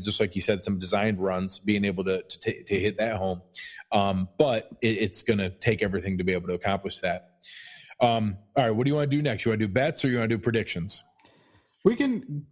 just like you said, some designed runs, being able to hit that home. But it's going to take everything to be able to accomplish that. All right, what do you want to do next? You want to do bets or you want to do predictions? We can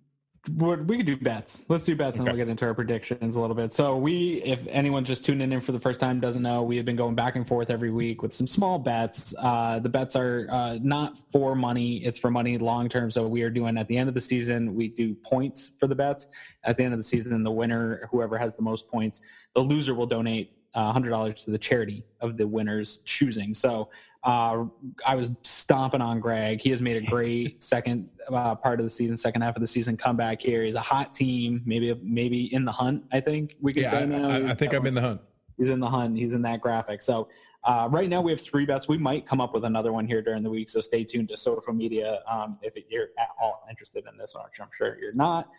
do bets. Let's do bets, and we'll get into our predictions a little bit. So if anyone just tuning in for the first time doesn't know, we have been going back and forth every week with some small bets. The bets are not for money. It's for money long-term. So we are doing at the end of the season, we do points for the bets. At the end of the season, the winner, whoever has the most points, the loser will donate $100 to the charity of the winner's choosing. So I was stomping on Greg. He has made a great second part of the season, second half of the season comeback here. He's a hot team, maybe in the hunt, I think we can say now. I think I'm in the hunt. He's in the hunt. He's in that graphic. So right now we have 3 bets. We might come up with another one here during the week. So stay tuned to social media if you're at all interested in this one, which I'm sure you're not.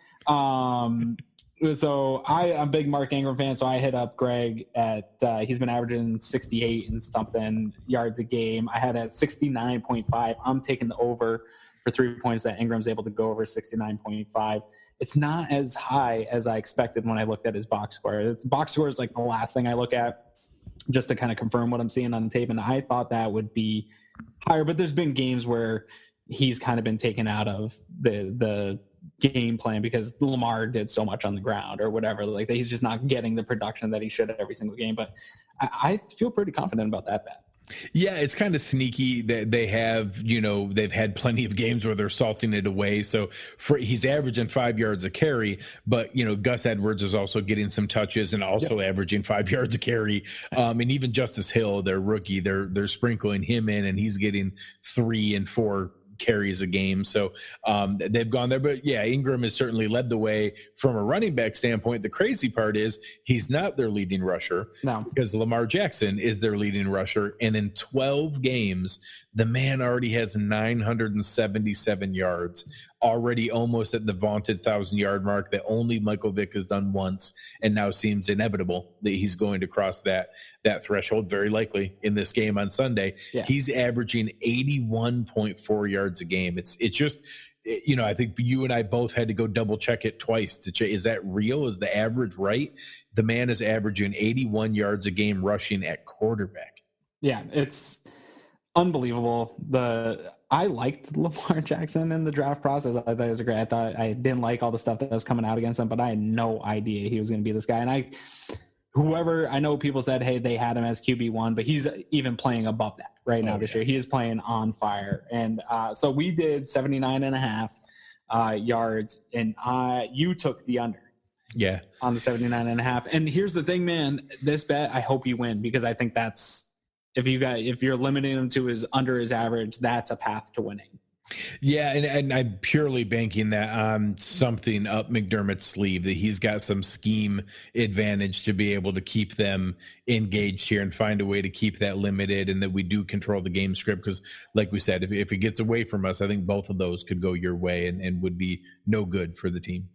So I'm a big Mark Ingram fan, so I hit up Greg at he's been averaging 68 and something yards a game. I had at 69.5. I'm taking the over for 3 points that Ingram's able to go over 69.5. It's not as high as I expected when I looked at his box score. Box score is like the last thing I look at just to kind of confirm what I'm seeing on the tape, and I thought that would be higher. But there's been games where he's kind of been taken out of the game plan because Lamar did so much on the ground or whatever. Like he's just not getting the production that he should every single game. But I feel pretty confident about that bet. Yeah, it's kind of sneaky that they have, they've had plenty of games where they're salting it away. So he's averaging 5 yards a carry, but, Gus Edwards is also getting some touches and also averaging 5 yards a carry. And even Justice Hill, their rookie, they're sprinkling him in and he's getting 3 and 4 carries a game. So they've gone there. But yeah, Ingram has certainly led the way from a running back standpoint. The crazy part is he's not their leading rusher because Lamar Jackson is their leading rusher. And in 12 games, the man already has 977 yards, already almost at the vaunted 1,000-yard mark that only Michael Vick has done once, and now seems inevitable that he's going to cross that threshold, very likely in this game on Sunday. Yeah. He's averaging 81.4 yards a game. It's just, I think you and I both had to go double check it twice to check. Is that real? Is the average right? The man is averaging 81 yards a game rushing at quarterback. Yeah, it's unbelievable. I liked Lamar Jackson in the draft process. I thought it was great. I thought I didn't like all the stuff that was coming out against him, but I had no idea he was going to be this guy. And I know people said, hey, they had him as QB1, but he's even playing above that right now this year. He is playing on fire. And so we did 79.5 yards, and you took the under. Yeah. On the 79.5. And here's the thing, man, this bet, I hope you win because I think that's, if you're limiting him to under his average, that's a path to winning. Yeah, and I'm purely banking that on something up McDermott's sleeve, that he's got some scheme advantage to be able to keep them engaged here and find a way to keep that limited, and that we do control the game script. Because like we said, if it gets away from us, I think both of those could go your way and would be no good for the team.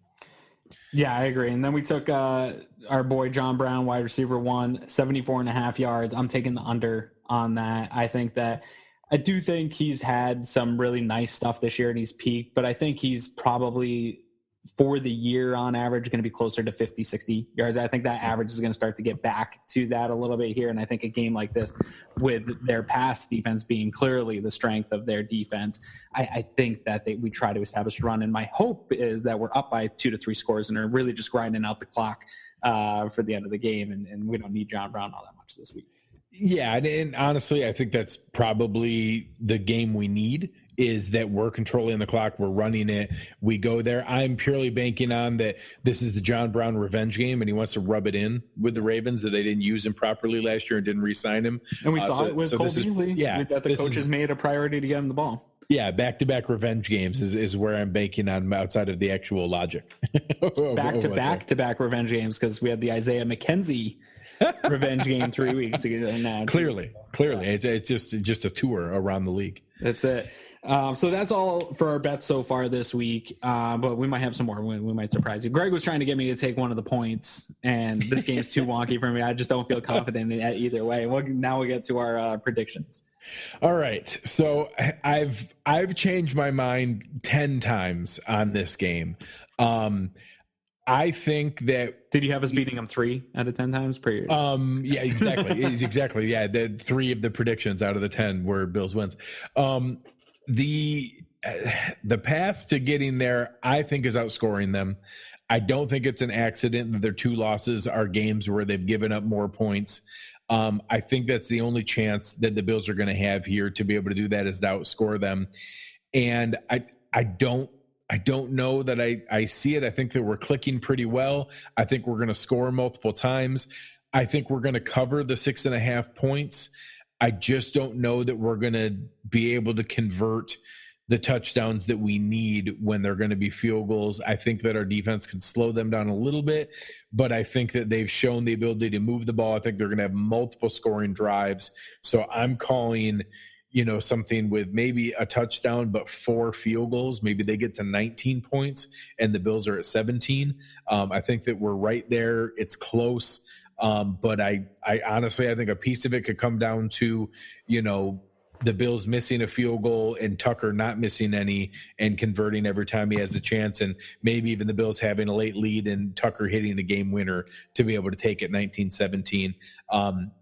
Yeah, I agree. And then we took our boy John Brown, wide receiver 1, 74.5 yards. I'm taking the under on that. I do think he's had some really nice stuff this year and he's peaked, but I think he's probably for the year on average going to be closer to 50, 60 yards. I think that average is going to start to get back to that a little bit here. And I think a game like this, with their pass defense being clearly the strength of their defense, I think that we try to establish a run. And my hope is that we're up by 2 to 3 scores and are really just grinding out the clock for the end of the game. And we don't need John Brown all that much this week. Yeah, and honestly, I think that's probably the game we need, is that we're controlling the clock, we're running it, we go there. I'm purely banking on that this is the John Brown revenge game, and he wants to rub it in with the Ravens that they didn't use him properly last year and didn't re-sign him. And we saw it with Cole Beasley. Yeah, that the coaches made a priority to get him the ball. Yeah, back-to-back revenge games is where I'm banking on outside of the actual logic. Back-to-back revenge games, because we had the Isaiah McKenzie revenge game 3 weeks ago. Now, clearly, it's just a tour around the league. That's it. So that's all for our bets so far this week. But we might have some more. We might surprise you. Greg was trying to get me to take one of the points, and this game's too wonky for me. I just don't feel confident in it either way. Now we'll get to our predictions. All right. So I've changed my mind 10 times on this game. I think that. Did you have us beating them 3 out of 10 times per year? Yeah, exactly. Exactly. Yeah. The 3 of the predictions out of the 10 were Bills wins. The path to getting there, I think, is outscoring them. I don't think it's an accident that their 2 losses are games where they've given up more points. I think that's the only chance that the Bills are going to have here to be able to do that, is to outscore them. And I don't know that I see it. I think that we're clicking pretty well. I think we're going to score multiple times. I think we're going to cover the 6.5 points. I just don't know that we're going to be able to convert the touchdowns that we need when they're going to be field goals. I think that our defense can slow them down a little bit, but I think that they've shown the ability to move the ball. I think they're going to have multiple scoring drives. So I'm calling, something with maybe a touchdown, but 4 field goals. Maybe they get to 19 points and the Bills are at 17. I think that we're right there. It's close. But I honestly, I think a piece of it could come down to, the Bills missing a field goal and Tucker not missing any and converting every time he has a chance. And maybe even the Bills having a late lead and Tucker hitting a game winner to be able to take it 19-17.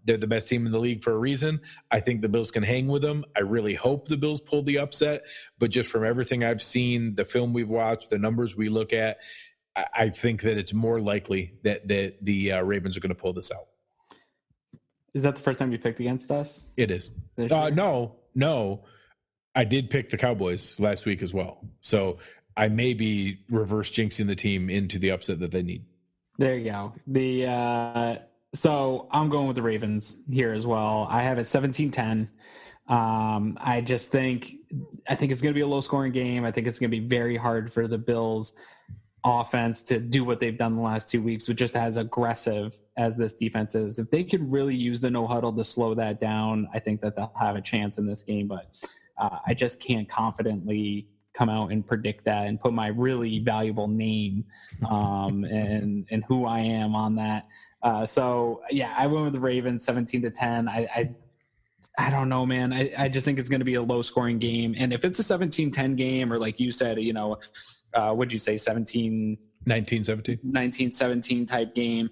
They're the best team in the league for a reason. I think the Bills can hang with them. I really hope the Bills pull the upset, but just from everything I've seen, the film we've watched, the numbers we look at, I think that it's more likely that the Ravens are going to pull this out. Is that the first time you picked against us? It is. No. I did pick the Cowboys last week as well. So I may be reverse jinxing the team into the upset that they need. There you go. So I'm going with the Ravens here as well. I have it 17-10. I think it's going to be a low scoring game. I think it's going to be very hard for the Bills offense to do what they've done the last 2 weeks, with just as aggressive as this defense is. If they could really use the no huddle to slow that down, I think that they'll have a chance in this game. But I just can't confidently come out and predict that and put my really valuable name and who I am on that. So yeah, I went with the Ravens 17-10. I don't know, man. I just think it's going to be a low scoring game. And if it's a 17-10 game, or like you said, what'd you say, 19-17 type game,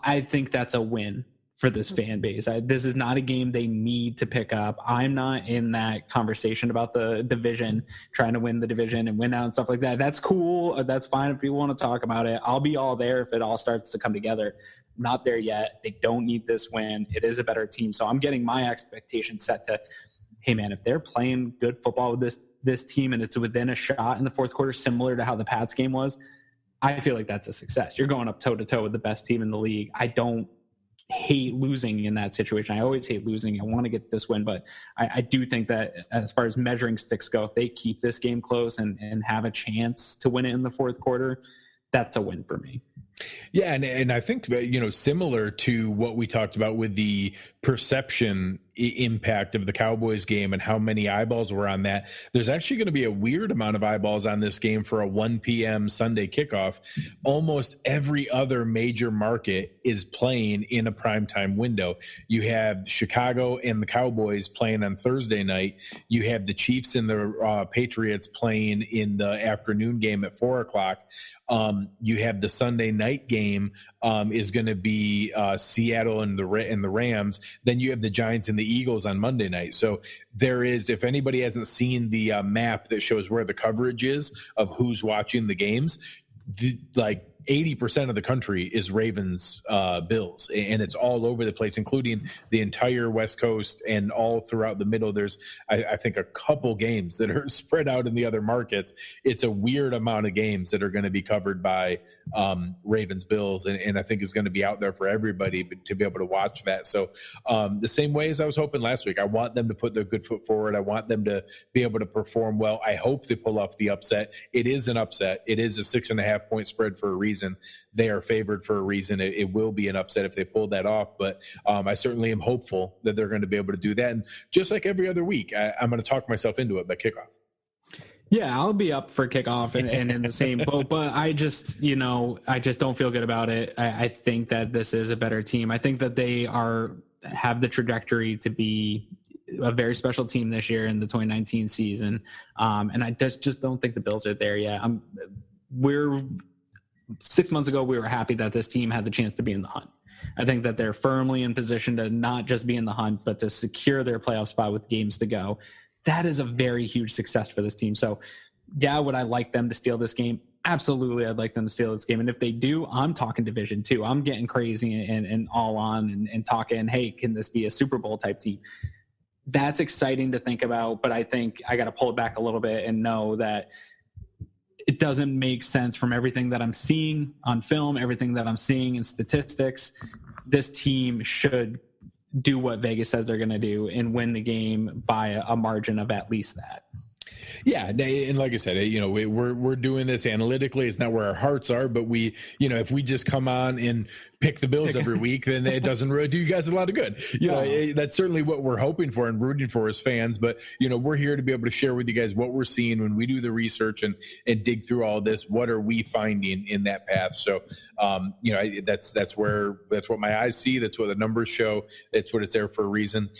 I think that's a win for this fan base. This is not a game they need to pick up. I'm not in that conversation about the division, trying to win the division and win out and stuff like that. That's cool. That's fine if people want to talk about it. I'll be all there if it all starts to come together. Not there yet. They don't need this win. It is a better team. So I'm getting my expectations set to, hey man, if they're playing good football with this team and it's within a shot in the fourth quarter, similar to how the Pats game was, I feel like that's a success. You're going up toe to toe with the best team in the league. I don't hate losing in that situation. I always hate losing. I want to get this win, but I do think that as far as measuring sticks go, if they keep this game close and have a chance to win it in the fourth quarter, that's a win for me. Yeah, and I think, similar to what we talked about with the perception impact of the Cowboys game and how many eyeballs were on that. There's actually going to be a weird amount of eyeballs on this game for a 1 p.m. Sunday kickoff. Almost every other major market is playing in a primetime window. You have Chicago and the Cowboys playing on Thursday night. You have the Chiefs and the Patriots playing in the afternoon game at 4 o'clock. You have the Sunday night game is going to be Seattle and the Rams. Then you have the Giants and the Eagles on Monday night. So there is, if anybody hasn't seen the map that shows where the coverage is of who's watching the games, like 80% of the country is Ravens Bills, and it's all over the place, including the entire West Coast and all throughout the middle. There's I think a couple games that are spread out in the other markets. It's a weird amount of games that are going to be covered by Ravens Bills, and I think is going to be out there for everybody to be able to watch that. So the same way as I was hoping last week, I want them to put their good foot forward. I want them to be able to perform well. I hope they pull off the upset. It is an upset. It is a 6.5 point spread for a reason. They are favored for a reason. It will be an upset if they pull that off, but I certainly am hopeful that they're going to be able to do that. And just like every other week, I'm going to talk myself into it by kickoff. Yeah, I'll be up for kickoff and in the same boat, but I just don't feel good about it. I think that this is a better team. I think that they have the trajectory to be a very special team this year in the 2019 season. And I just don't think the Bills are there yet. 6 months ago, we were happy that this team had the chance to be in the hunt. I think that they're firmly in position to not just be in the hunt, but to secure their playoff spot with games to go. That is a very huge success for this team. So, yeah, would I like them to steal this game? Absolutely, I'd like them to steal this game. And if they do, I'm talking division too. I'm getting crazy and all on and talking, hey, can this be a Super Bowl type team? That's exciting to think about, but I think I got to pull it back a little bit and know that it doesn't make sense from everything that I'm seeing on film, everything that I'm seeing in statistics. This team should do what Vegas says they're going to do and win the game by a margin of at least that. Yeah, and like I said, we're doing this analytically. It's not where our hearts are, but we, if we just come on and pick the Bills every week, then it doesn't really do you guys a lot of good. That's certainly what we're hoping for and rooting for as fans. But we're here to be able to share with you guys what we're seeing when we do the research and dig through all this. What are we finding in that path? So, that's what my eyes see. That's what the numbers show. That's what it's there for a reason.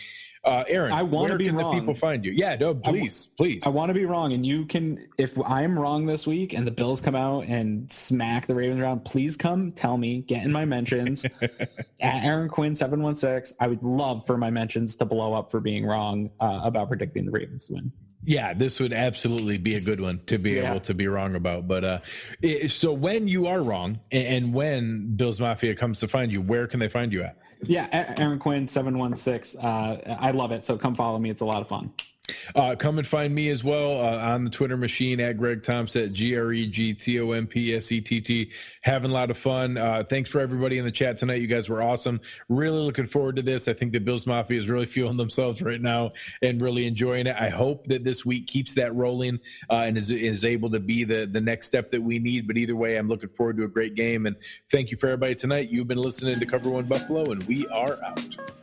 Aaron, where can the people find you? Yeah, no, please. I want to be wrong, and you can. If I'm wrong this week and the Bills come out and smack the Ravens around, please come tell me. Get in my mentions at Aaron Quinn 716. I would love for my mentions to blow up for being wrong about predicting the Ravens to win. Yeah, this would absolutely be a good one to be able to be wrong about. But so when you are wrong and when Bills Mafia comes to find you, where can they find you at? Yeah, Aaron Quinn 716. I love it. So come follow me. It's a lot of fun. Come and find me as well on the Twitter machine at Greg Thompson, at GregThompsett. Having a lot of fun. Thanks for everybody in the chat tonight. You guys were awesome. Really looking forward to this. I think the Bills Mafia is really feeling themselves right now and really enjoying it. I hope that this week keeps that rolling and is able to be the next step that we need. But either way, I'm looking forward to a great game. And thank you for everybody tonight. You've been listening to Cover One Buffalo, and we are out.